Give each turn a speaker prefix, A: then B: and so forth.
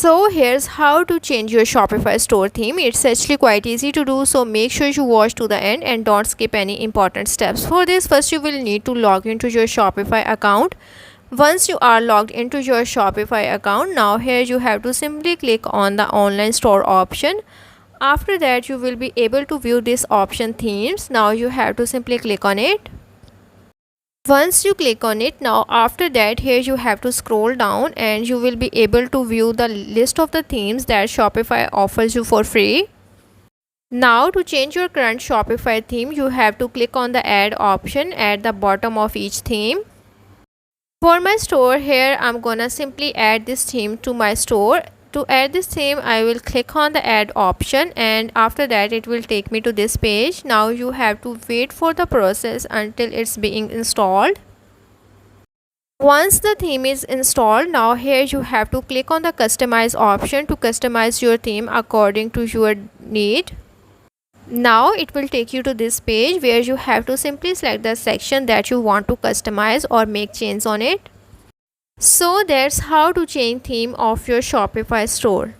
A: So here's how to change your Shopify store theme. It's actually quite easy to do, so make sure you watch to the end and don't skip any important steps. For this, first you will need to log into your Shopify account. Once you are logged into your Shopify account, now here you have to simply click on the online store option. After that, you will be able to view this option themes. Now you have to simply click on it. Once you click on it, now after that, here you have to scroll down and you will be able to view the list of the themes that Shopify offers you for free. Now to change your current Shopify theme, you have to click on the add option at the bottom of each theme. For my store, here I'm gonna simply add this theme to my store. To add this theme, I will click on the add option and after that it will take me to this page. Now you have to wait for the process until it's being installed. Once the theme is installed, now here you have to click on the customize option to customize your theme according to your need. Now it will take you to this page where you have to simply select the section that you want to customize or make changes on it. So that's how to change theme of your Shopify store.